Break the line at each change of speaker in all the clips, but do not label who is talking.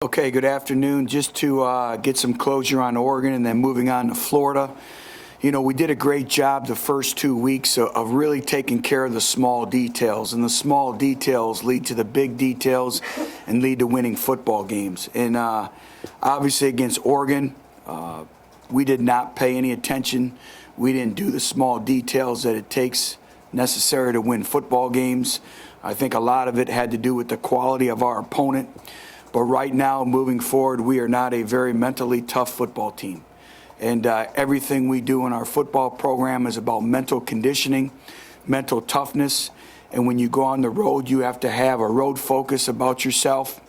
Okay, good afternoon. Just to get some closure on Oregon and then moving on to Florida. You know, we did a great job the first 2 weeks of really taking care of the small details, and the small details lead to the big details and lead to winning football games. And obviously against Oregon, we did not pay any attention. We didn't do the small details that it takes necessary to win football games. I think a lot of it had to do with the quality of our opponent. But right now, moving forward, we are not a very mentally tough football team. And everything we do in our football program is about mental conditioning, mental toughness. And when you go on the road, you have to have a road focus about yourself.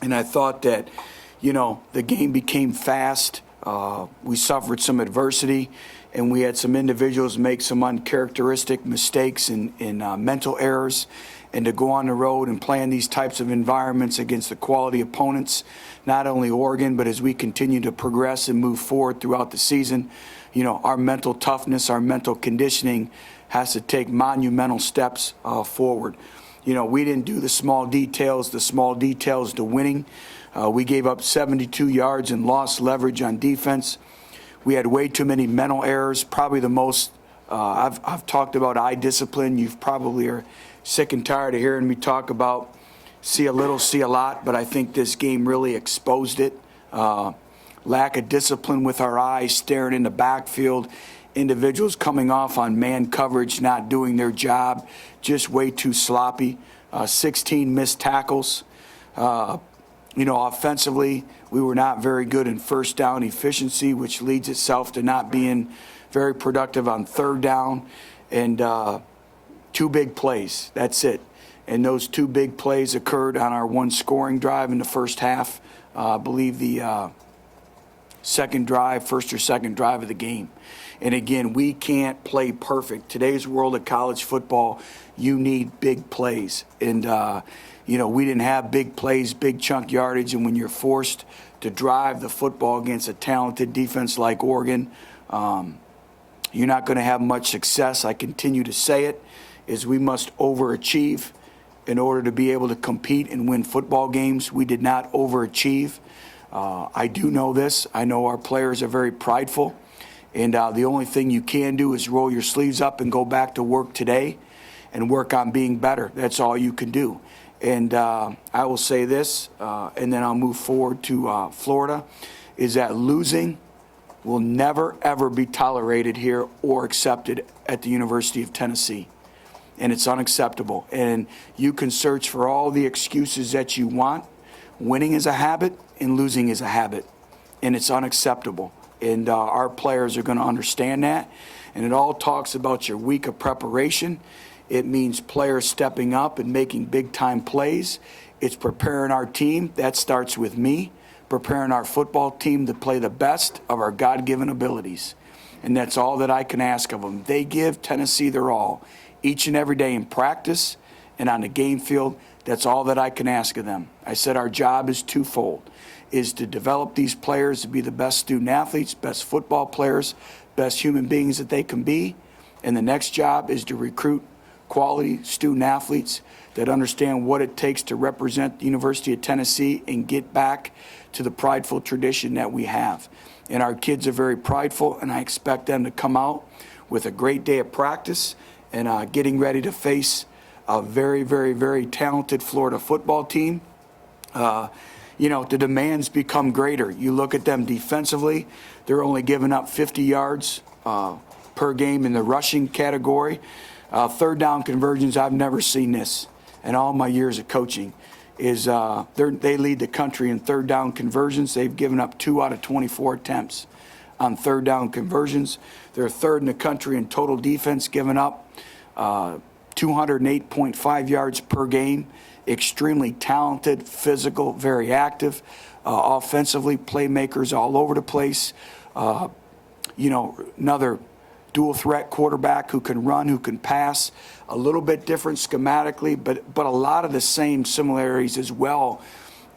And I thought that, you know, the game became fast. We suffered some adversity, and we had some individuals make some uncharacteristic mistakes and mental errors. And to go on the road and play in these types of environments against the quality opponents, not only Oregon, but as we continue to progress and move forward throughout the season, you know, our mental toughness, our mental conditioning has to take monumental steps forward. You know, we didn't do the small details to winning. We gave up 72 yards and lost leverage on defense. We had way too many mental errors, probably the most. I've talked about eye discipline. You've probably are sick and tired of hearing me talk about see a little, see a lot, but I think this game really exposed it. Lack of discipline with our eyes, staring in the backfield, individuals coming off on man coverage, not doing their job, just way too sloppy. 16 missed tackles. You know, offensively, we were not very good in first down efficiency, which leads itself to not being very productive on third down. And two big plays, that's it. And those two big plays occurred on our one scoring drive in the first half. I believe the first or second drive of the game. And again, we can't play perfect. Today's world of college football, you need big plays. And, you know, we didn't have big plays, big chunk yardage. And when you're forced to drive the football against a talented defense like Oregon, you're not going to have much success. I continue to say it, is we must overachieve in order to be able to compete and win football games. We did not overachieve. I do know this. I know our players are very prideful. And the only thing you can do is roll your sleeves up and go back to work today and work on being better. That's all you can do. And I will say this, and then I'll move forward to Florida, is that losing will never, ever be tolerated here or accepted at the University of Tennessee. And it's unacceptable. And you can search for all the excuses that you want. Winning is a habit and losing is a habit. And it's unacceptable. And our players are going to understand that. And it all talks about your week of preparation. It means players stepping up and making big-time plays. It's preparing our team. That starts with me, preparing our football team to play the best of our God-given abilities. And that's all that I can ask of them. They give Tennessee their all, each and every day in practice and on the game field. That's all that I can ask of them. I said our job is twofold, is to develop these players to be the best student athletes, best football players, best human beings that they can be. And the next job is to recruit quality student athletes that understand what it takes to represent the University of Tennessee and get back to the prideful tradition that we have. And our kids are very prideful, and I expect them to come out with a great day of practice and getting ready to face a very, very, very talented Florida football team. You know, the demands become greater. You look at them defensively, they're only giving up 50 yards per game in the rushing category. Third down conversions, I've never seen this in all my years of coaching, is they lead the country in third down conversions. They've given up 2 out of 24 attempts on third down conversions. They're third in the country in total defense, giving up 208.5 yards per game. Extremely talented, physical, very active, offensively, playmakers all over the place. You know, another dual threat quarterback who can run, who can pass, a little bit different schematically, but a lot of the same similarities as well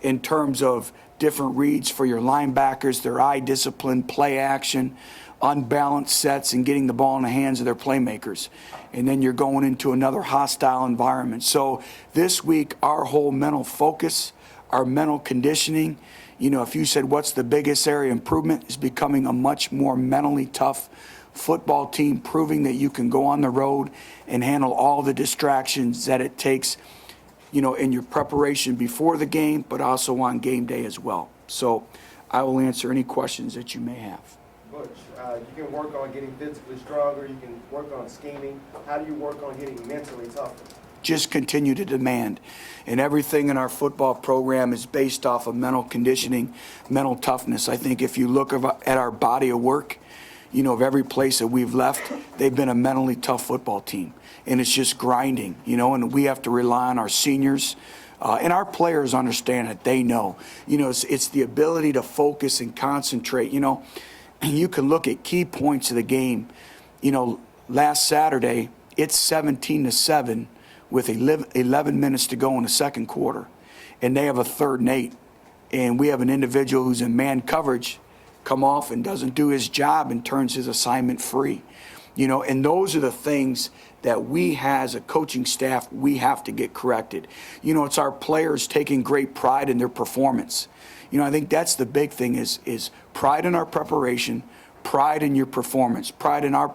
in terms of different reads for your linebackers, their eye discipline, play action, unbalanced sets, and getting the ball in the hands of their playmakers. And then you're going into another hostile environment. So this week, our whole mental focus, our mental conditioning. You know, if you said what's the biggest area of improvement, is becoming a much more mentally tough football team, proving that you can go on the road and handle all the distractions that it takes, you know, in your preparation before the game, but also on game day as well. So I will answer any questions that you may have.
Butch, you can work on getting physically stronger, you can work on scheming. How do you work on getting mentally tougher?
Just continue to demand. And everything in our football program is based off of mental conditioning, mental toughness. I think if you look at our body of work, you know, of every place that we've left, they've been a mentally tough football team. And it's just grinding, you know, and we have to rely on our seniors. And our players understand it. They know. You know, it's the ability to focus and concentrate. You know, you can look at key points of the game. You know, last Saturday, it's 17-7 with 11 minutes to go in the second quarter. And they have a 3rd and 8. And we have an individual who's in man coverage come off and doesn't do his job and turns his assignment free. You know, and those are the things that we as a coaching staff, we have to get corrected. You know, it's our players taking great pride in their performance. You know, I think that's the big thing is pride in our preparation, pride in your performance, pride in our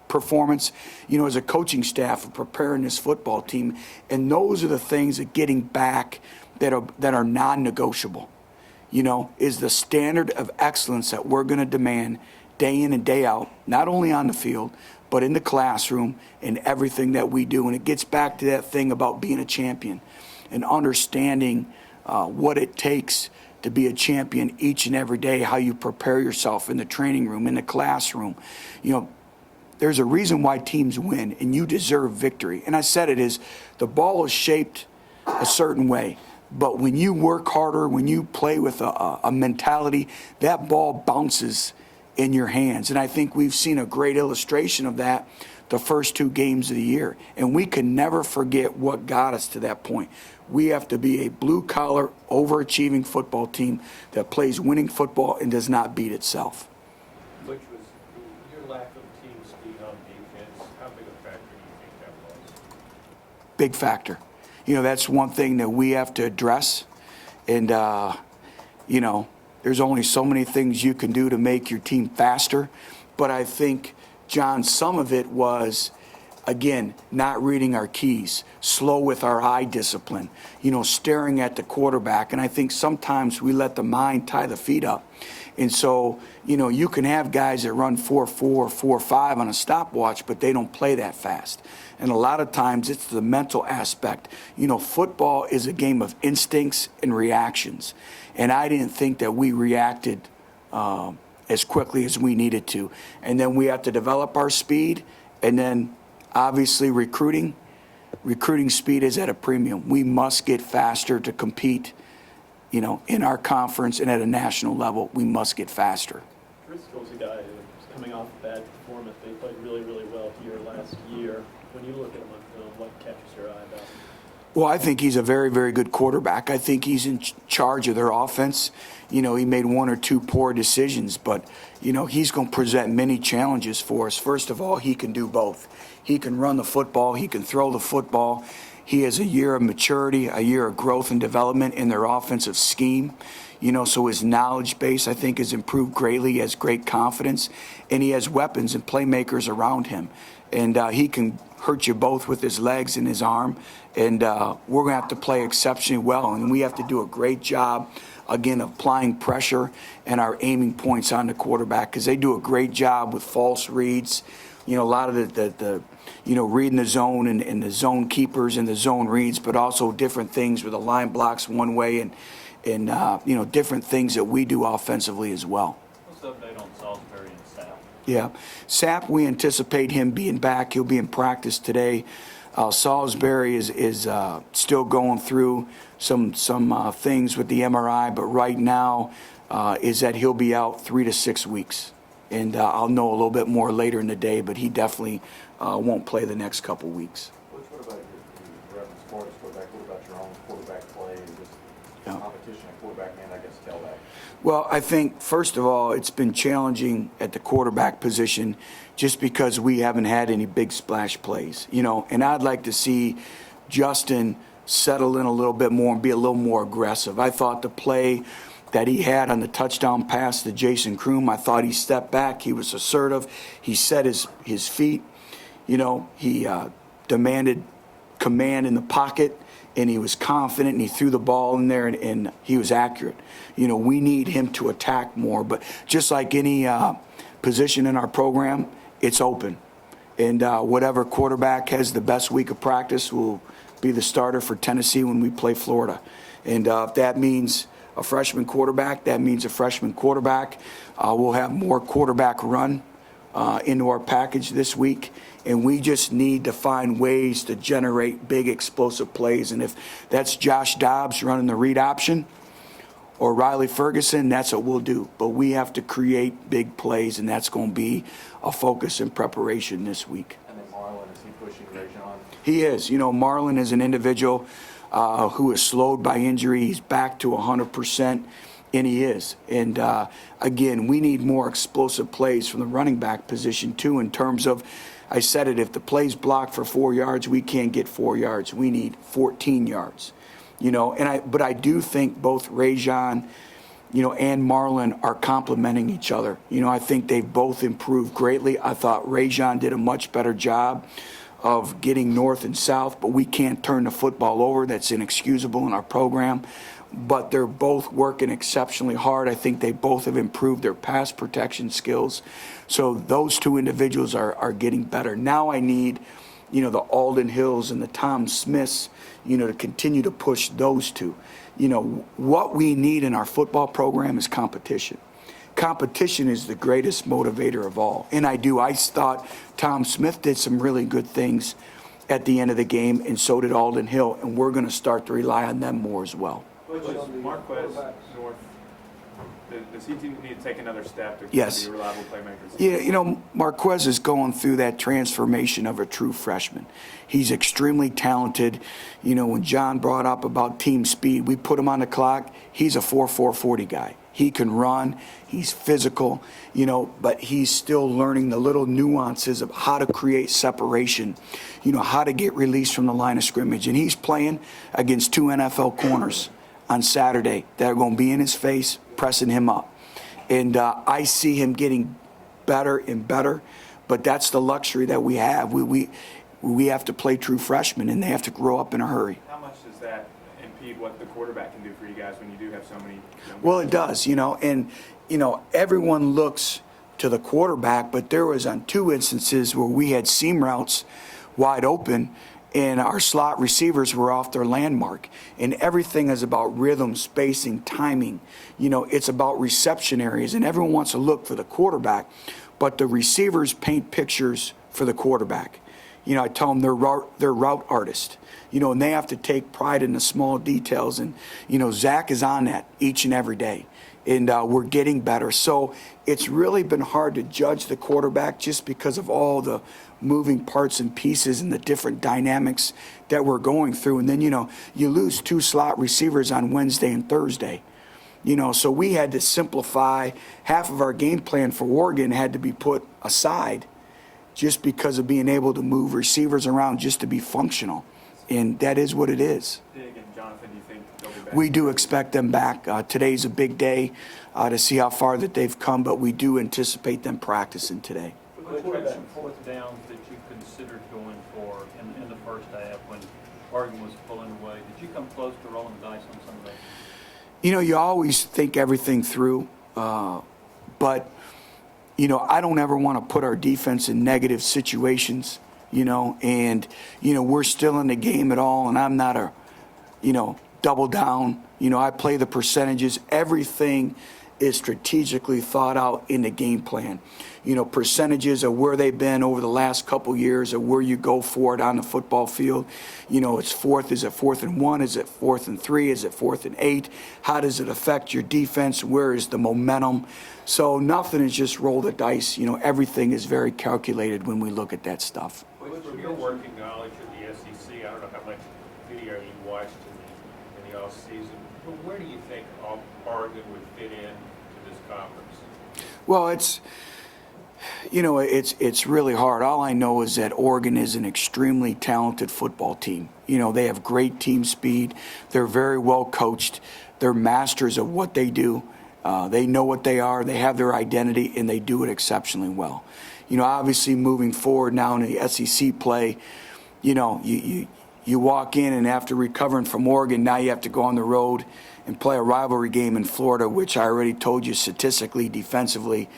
performance, you know, as a coaching staff of preparing this football team. And those are the things that getting back that are non-negotiable, you know, is the standard of excellence that we're going to demand day in and day out, not only on the field, but in the classroom and everything that we do. And it gets back to that thing about being a champion and understanding what it takes to be a champion each and every day, how you prepare yourself in the training room, in the classroom. You know, there's a reason why teams win, and you deserve victory. And I said it is, the ball is shaped a certain way. But when you work harder, when you play with a mentality, that ball bounces in your hands. And I think we've seen a great illustration of that the first 2 games of the year. And we can never forget what got us to that point. We have to be a blue-collar, overachieving football team that plays winning football and does not beat itself.
Which was your lack of team speed on defense. How big a factor do you think that was?
Big factor. You know, that's one thing that we have to address. And, you know, there's only so many things you can do to make your team faster. But I think, John, some of it was, again, not reading our keys, slow with our eye discipline, you know, staring at the quarterback. And I think sometimes we let the mind tie the feet up. And so, you know, you can have guys that run 4.4, 4.5 on a stopwatch, but they don't play that fast. And a lot of times it's the mental aspect. You know, football is a game of instincts and reactions. And I didn't think that we reacted as quickly as we needed to. And then we have to develop our speed. And then, obviously, recruiting speed is at a premium. We must get faster to compete, you know, in our conference and at a national level. We must get faster.
Driscoll's a guy who's coming off a bad performance. They played really, really well here last year. When you look at him on film, what catches your eye about him?
Well, I think he's a very, very good quarterback. I think he's in charge of their offense. You know, he made 1 or 2 poor decisions, but, you know, he's going to present many challenges for us. First of all, he can do both. He can run the football. He can throw the football. He has a year of maturity, a year of growth and development in their offensive scheme. You know, so his knowledge base, I think, has improved greatly. He has great confidence, and he has weapons and playmakers around him. And he can hurt you both with his legs and his arm. And we're going to have to play exceptionally well. And we have to do a great job, again, of applying pressure and our aiming points on the quarterback, because they do a great job with false reads. You know, a lot of the you know, reading the zone and the zone keepers and the zone reads, but also different things where the line blocks one way and you know, different things that we do offensively as well.
What's the update on Salisbury and Sapp?
Yeah. Sapp, we anticipate him being back. He'll be in practice today. Salisbury is still going through some things with the MRI, but right now is that he'll be out 3 to 6 weeks. And I'll know a little bit more later in the day, but he definitely won't play the next couple weeks.
What about your reference Florida's quarterback? What about your own quarterback play? Just competition at quarterback and I guess tailback?
Well, I think, first of all, it's been challenging at the quarterback position just because we haven't had any big splash plays, you know, and I'd like to see Justin settle in a little bit more and be a little more aggressive. I thought the play that he had on the touchdown pass to Jason Kroom, I thought he stepped back. He was assertive. He set his feet. He demanded command in the pocket, and he was confident, and he threw the ball in there, and he was accurate. We need him to attack more. But just like any position in our program, it's open. And whatever quarterback has the best week of practice will be the starter for Tennessee when we play Florida. And if that means a freshman quarterback, that means a freshman quarterback. We'll have more quarterback run into our package this week. And we just need to find ways to generate big explosive plays. And if that's Josh Dobbs running the read option or Riley Ferguson, that's what we'll do. But we have to create big plays, and that's going to be a focus and preparation this week.
And then Marlon, is he pushing Rajon?
He is. Marlon is an individual who is slowed by injury. He's back to 100%, and he is. And, again, we need more explosive plays from the running back position, too, in terms of, I said it, if the play's blocked for 4 yards, we can't get 4 yards. We need 14 yards. But I do think both Rajon, and Marlon are complementing each other. I think they've both improved greatly. I thought Rajon did a much better job of getting north and south, but we can't turn the football over. That's inexcusable in our program. But they're both working exceptionally hard. I think they both have improved their pass protection skills. So those two individuals are getting better. Now I need, the Alden Hills and the Tom Smiths, to continue to push those two. What we need in our football program is competition. Competition is the greatest motivator of all. And I thought Tom Smith did some really good things at the end of the game, and so did Alden Hill. And we're going to start to rely on them more as well.
Marquez North, does he need to take another step to
Yes.
be a reliable playmaker?
Yeah, Marquez is going through that transformation of a true freshman. He's extremely talented. When John brought up about team speed, we put him on the clock. He's a 4.40 guy. He can run. He's physical, but he's still learning the little nuances of how to create separation, how to get released from the line of scrimmage. And he's playing against two NFL corners on Saturday that are going to be in his face, pressing him up. And I see him getting better and better, but that's the luxury that we have. We have to play true freshmen, and they have to grow up in a hurry.
How much does that impede what the quarterback can do for you guys when you do have so many?
Well, it does, and everyone looks to the quarterback, but there was on two instances where we had seam routes wide open, and our slot receivers were off their landmark. And everything is about rhythm, spacing, timing. It's about reception areas, and everyone wants to look for the quarterback, but the receivers paint pictures for the quarterback. I tell them they're route artists, and they have to take pride in the small details. And, Zach is on that each and every day, and we're getting better. So it's really been hard to judge the quarterback just because of all the moving parts and pieces and the different dynamics that we're going through. And then, you lose two slot receivers on Wednesday and Thursday. So we had to simplify. Half of our game plan for Oregon had to be put aside just because of being able to move receivers around just to be functional. And that is what it is.
Dig and Jonathan, do you think they'll be back?
We do expect them back. Today's a big day to see how far that they've come, but we do anticipate them practicing today.
Which were some fourth downs that you considered going for in the first half when Oregon was pulling away? Did you come close to rolling the dice on some of those?
You always think everything through, but I don't ever want to put our defense in negative situations, and, we're still in the game at all, and I'm not double down. I play the percentages. Everything is strategically thought out in the game plan. Percentages of where they've been over the last couple years, or where you go for it on the football field. It's fourth. Is it 4th and 1? Is it 4th and 3? Is it 4th and 8? How does it affect your defense? Where is the momentum? So nothing is just roll the dice. Everything is very calculated when we look at that stuff.
From your working knowledge of the SEC, I don't know how much video you watched in the off-season, but where do you think Oregon would fit in to this conference?
Well, You know, it's really hard. All I know is that Oregon is an extremely talented football team. You know, they have great team speed. They're very well coached. They're masters of what they do. They know what they are. They have their identity, and they do it exceptionally well. You know, obviously moving forward now in the SEC play, you know, you walk in, and after recovering from Oregon, now you have to go on the road and play a rivalry game in Florida, which I already told you statistically, defensively,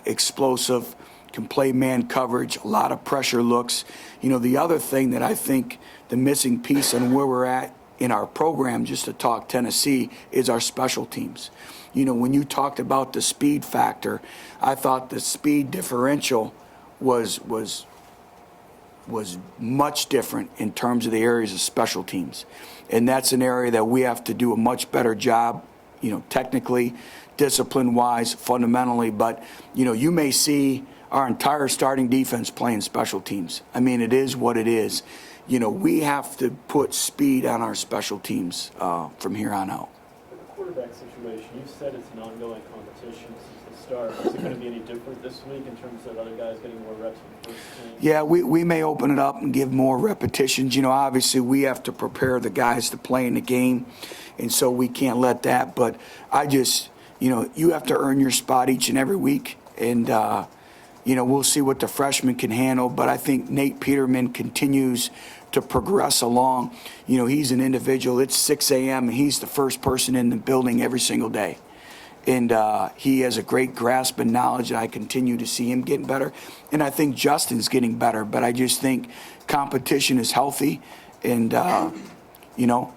explosive, can play man coverage, a lot of pressure looks. You know, the other thing that I think the missing piece and where we're at in our program, just to talk Tennessee, is our special teams. You know, when you talked about the speed factor, I thought the speed differential was much different in terms of the areas of special teams. And that's an area that we have to do a much better job, you know, technically, discipline-wise, fundamentally. But, you know, you may see our entire starting defense playing special teams. I mean, it is what it is. You know, we have to put speed on our special teams from here on out.
For the quarterback situation, you've said it's an ongoing competition since the start. Is it going to be any different this week in terms of other guys getting more reps in the first game?
Yeah, we may open it up and give more repetitions. You know, obviously we have to prepare the guys to play in the game, and so we can't let that. But I just, you know, you have to earn your spot each and every week, and you know, we'll see what the freshmen can handle. But I think Nate Peterman continues to progress along. You know, he's an individual. It's 6 a.m. and he's the first person in the building every single day. And he has a great grasp and knowledge, and I continue to see him getting better. And I think Justin's getting better, but I just think competition is healthy, and, you know,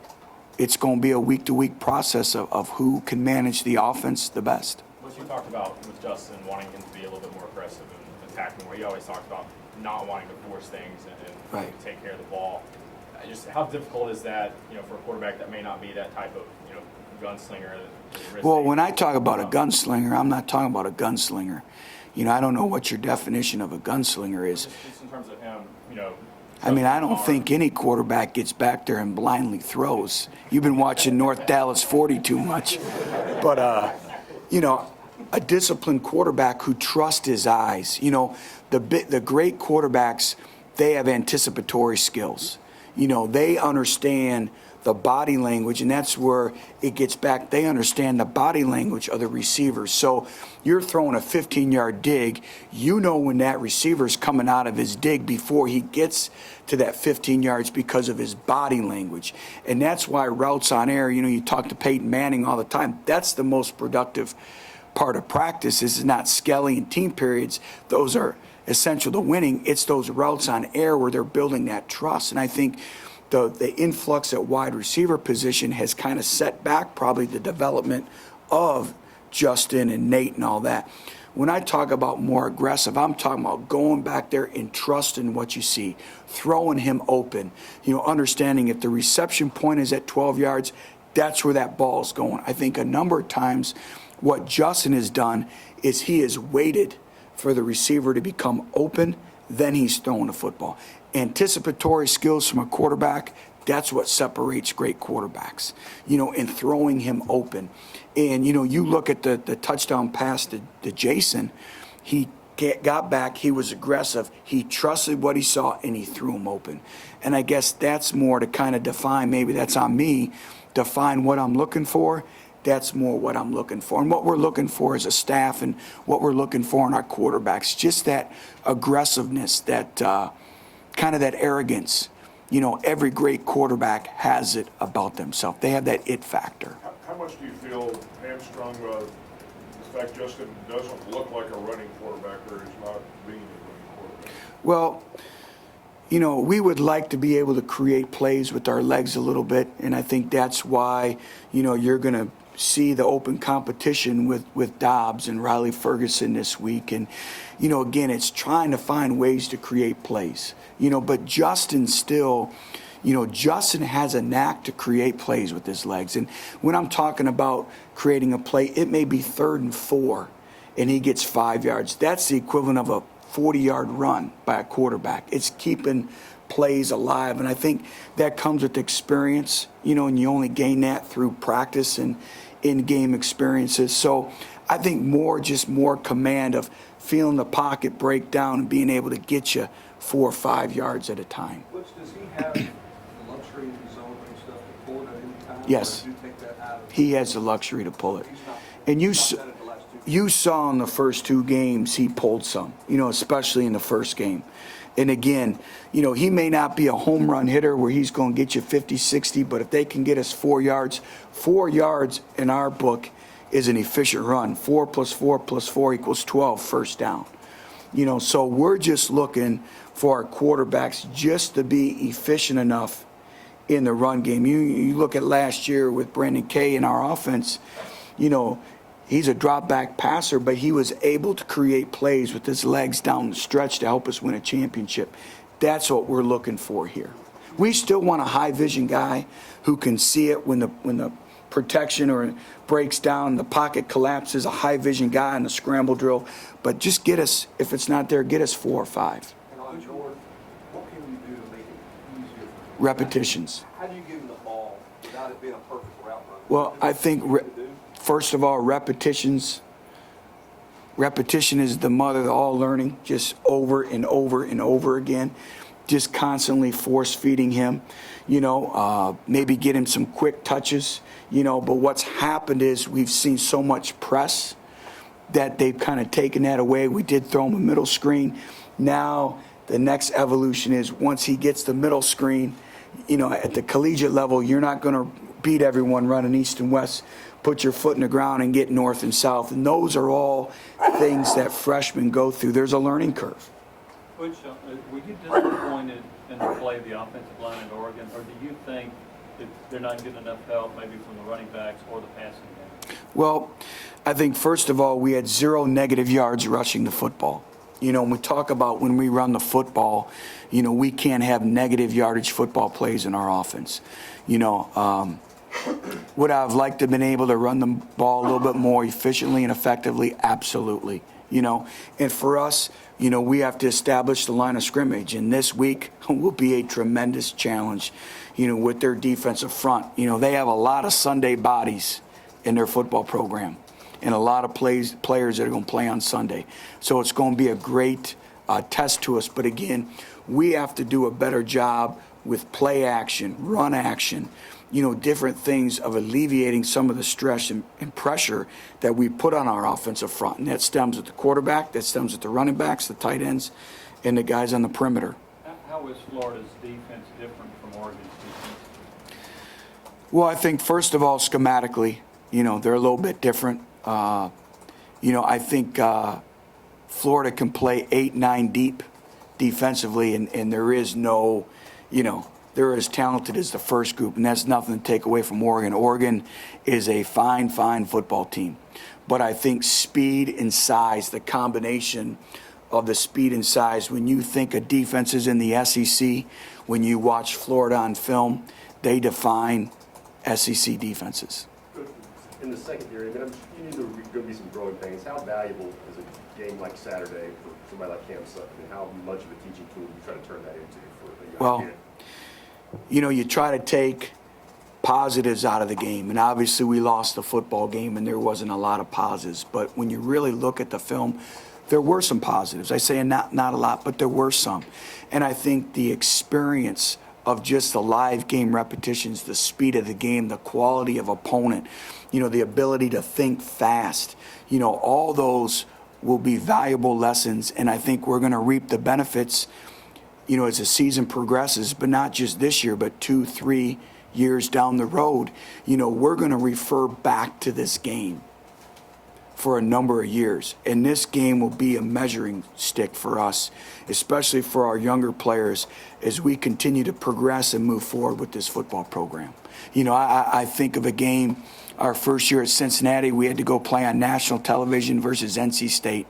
it's going to be a week-to-week process of who can manage the offense the best.
What you talked about with Justin, wanting him to be a little bit more aggressive and attacking, where you always talked about not wanting to force things and
Right.
take care of the ball. Just how difficult is that, you know, for a quarterback that may not be that type of, you know, gunslinger?
Well, when I talk about a gunslinger, I'm not talking about a gunslinger. You know, I don't know what your definition of a gunslinger is.
Just in terms of him, you know.
I mean, I don't think any quarterback gets back there and blindly throws. You've been watching North Dallas 40 too much. But, you know, a disciplined quarterback who trusts his eyes. You know, the great quarterbacks, they have anticipatory skills. You know, they understand the body language, and that's where it gets back. They understand the body language of the receivers. So you're throwing a 15-yard dig. You know when that receiver's coming out of his dig before he gets to that 15 yards because of his body language. And that's why routes on air, you know, you talk to Peyton Manning all the time. That's the most productive part of practice. This is not Skelly and team periods. Those are essential to winning. It's those routes on air where they're building that trust. And I think the influx at wide receiver position has kind of set back probably the development of Justin and Nate and all that. When I talk about more aggressive, I'm talking about going back there and trusting what you see, throwing him open, you know, understanding if the reception point is at 12 yards, that's where that ball's going. I think a number of times what Justin has done is he has waited for the receiver to become open, then he's throwing the football. Anticipatory skills from a quarterback, that's what separates great quarterbacks, you know, and throwing him open. And, you know, you look at the touchdown pass to Jason, he got back, he was aggressive, he trusted what he saw, and he threw him open. And I guess that's more to kind of define, maybe that's on me, define what I'm looking for. That's more what I'm looking for. And what we're looking for as a staff and what we're looking for in our quarterbacks, just that aggressiveness, that kind of that arrogance. You know, every great quarterback has it about themselves. They have that it factor.
How much do you feel hamstrung by the fact Justin doesn't look like a running quarterback, or he's not being a running quarterback?
Well, you know, we would like to be able to create plays with our legs a little bit, and I think that's why, you know, you're going to see the open competition with Dobbs and Riley Ferguson this week. And, you know, again, it's trying to find ways to create plays, you know, but Justin still, you know, Justin has a knack to create plays with his legs. And when I'm talking about creating a play, it may be 3rd and 4 and he gets 5 yards. That's the equivalent of a 40-yard run by a quarterback. It's keeping plays alive, and I think that comes with experience, you know, and you only gain that through practice and in-game experiences. So I think more command of feeling the pocket break down and being able to get you 4 or 5 yards at a time.
Butch, does he have the luxury in his zone and stuff to pull it at any time?
Yes.
Or do you take that out of
He has the luxury to pull it.
He's not,
And
he's not done it the last two
you saw in the first 2 games he pulled some, especially in the first game. And again, he may not be a home run hitter where he's going to get you 50, 60, but if they can get us 4 yards in our book is an efficient run. 4 + 4 + 4 equals 12 first down. So we're just looking for our quarterbacks just to be efficient enough in the run game. You look at last year with Brandon Kay in our offense, he's a drop back passer, but he was able to create plays with his legs down the stretch to help us win a championship. That's what we're looking for here. We still want a high vision guy who can see it when the protection or breaks down, the pocket collapses, a high vision guy in the scramble drill. But just get us, if it's not there, get us 4 or 5.
And on Jordan, what can you do to make it easier for him?
Repetitions.
How do you give him the ball without it being a perfect route run?
Well, I think, first of all, repetitions. Repetition is the mother of all learning, just over and over and over again. Just constantly force feeding him, maybe get him some quick touches, but what's happened is we've seen so much press that they've kind of taken that away. We did throw him a middle screen. Now the next evolution is once he gets the middle screen, at the collegiate level, you're not going to beat everyone running east and west. Put your foot in the ground and get north and south. And those are all things that freshmen go through. There's a learning curve.
Butch, were you disappointed in the play of the offensive line in Oregon, or do you think that they're not getting enough help maybe from the running backs or the passing game?
Well, I think first of all, we had 0 negative yards rushing the football. When we talk about when we run the football, we can't have negative yardage football plays in our offense. Would I have liked to have been able to run the ball a little bit more efficiently and effectively? Absolutely. And for us, we have to establish the line of scrimmage. And this week will be a tremendous challenge, with their defensive front. They have a lot of Sunday bodies in their football program and a lot of players that are going to play on Sunday. So it's going to be a great test to us. But again, we have to do a better job with play action, run action, different things of alleviating some of the stress and pressure that we put on our offensive front. And that stems with the quarterback, that stems with the running backs, the tight ends, and the guys on the perimeter.
How is Florida's defense different from Oregon's defense?
Well, I think, first of all, schematically, they're a little bit different. I think Florida can play 8-9 deep defensively, and there is no, they're as talented as the first group, and that's nothing to take away from Oregon. Oregon is a fine football team. But I think speed and size, the combination of the speed and size, when you think of defenses in the SEC, when you watch Florida on film, they define SEC defenses.
In the secondary, you need to going to be some growing pains. How valuable is a game like Saturday for somebody like Cam Sutton, and how much of a teaching tool do you try to turn that into for the young
Well,
kid?
you try to take positives out of the game, and obviously we lost the football game and there wasn't a lot of positives, but when you really look at the film, there were some positives. I say not a lot, but there were some. And I think the experience of just the live game repetitions, the speed of the game, the quality of opponent, the ability to think fast, all those will be valuable lessons, and I think we're going to reap the benefits, as the season progresses, but not just this year, but 2-3 years down the road. We're going to refer back to this game for a number of years, and this game will be a measuring stick for us, especially for our younger players, as we continue to progress and move forward with this football program. I think of a game, our first year at Cincinnati, we had to go play on national television versus NC State,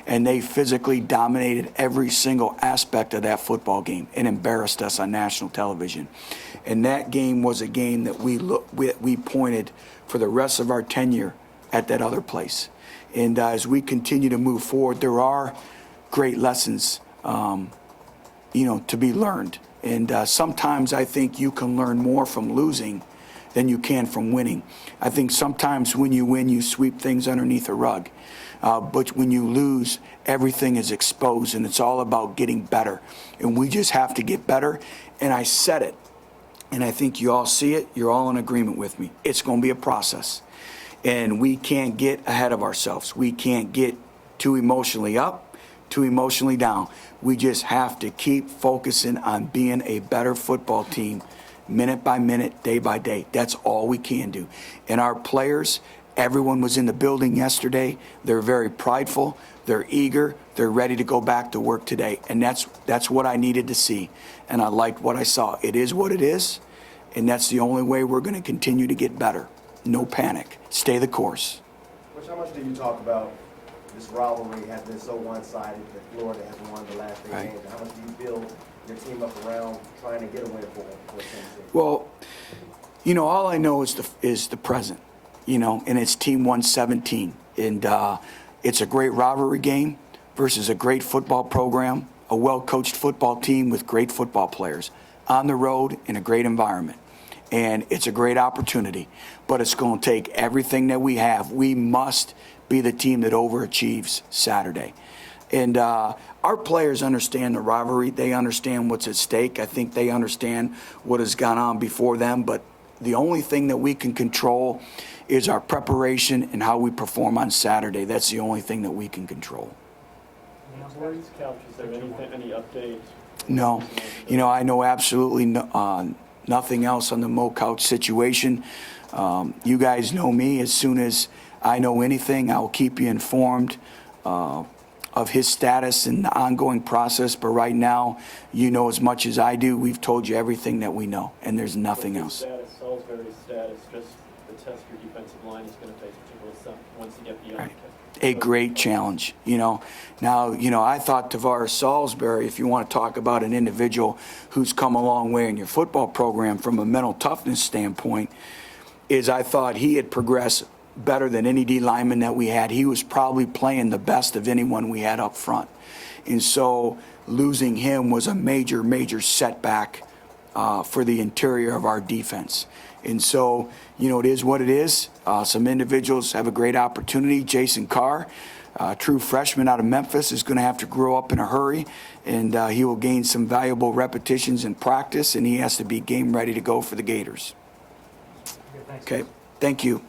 and they physically dominated every single aspect of that football game and embarrassed us on national television. And that game was a game that we pointed for the rest of our tenure at that other place. And as we continue to move forward, there are great lessons, to be learned. And sometimes I think you can learn more from losing than you can from winning. I think sometimes when you win, you sweep things underneath a rug. But when you lose, everything is exposed, and it's all about getting better. And we just have to get better. And I said it, and I think you all see it. You're all in agreement with me. It's going to be a process. And we can't get ahead of ourselves. We can't get too emotionally up, too emotionally down. We just have to keep focusing on being a better football team, minute by minute, day by day. That's all we can do. And our players, everyone was in the building yesterday. They're very prideful. They're eager. They're ready to go back to work today. And that's what I needed to see. And I liked what I saw. It is what it is. And that's the only way we're going to continue to get better. No panic. Stay the course.
Which, how much do you talk about this rivalry has been so one-sided that Florida has won the last 8
Right.
games? How much do you build your team up around trying to get a win for Tennessee?
Well, all I know is the present, and it's Team 117. And it's a great rivalry game versus a great football program, a well-coached football team with great football players on the road in a great environment. And it's a great opportunity, but it's going to take everything that we have. We must be the team that overachieves Saturday. And our players understand the rivalry. They understand what's at stake. I think they understand what has gone on before them. But the only thing that we can control is our preparation and how we perform on Saturday. That's the only thing that we can control.
Where's Couch? Is there any update?
No. I know absolutely nothing else on the Mo Couch situation. You guys know me. As soon as I know anything, I'll keep you informed of his status and the ongoing process. But right now, you know as much as I do. We've told you everything that we know, and there's nothing else.
Salisbury's status, just the test your defensive line is going to face, particularly once you get beyond
Right. A great challenge, Now, I thought Tavares Salisbury, if you want to talk about an individual who's come a long way in your football program from a mental toughness standpoint, I thought he had progressed better than any D lineman that we had. He was probably playing the best of anyone we had up front. And so losing him was a major, major setback for the interior of our defense. And so, it is what it is. Some individuals have a great opportunity. Jason Carr, true freshman out of Memphis, is going to have to grow up in a hurry, and he will gain some valuable repetitions in practice, and he has to be game ready to go for the Gators. Okay, thank you.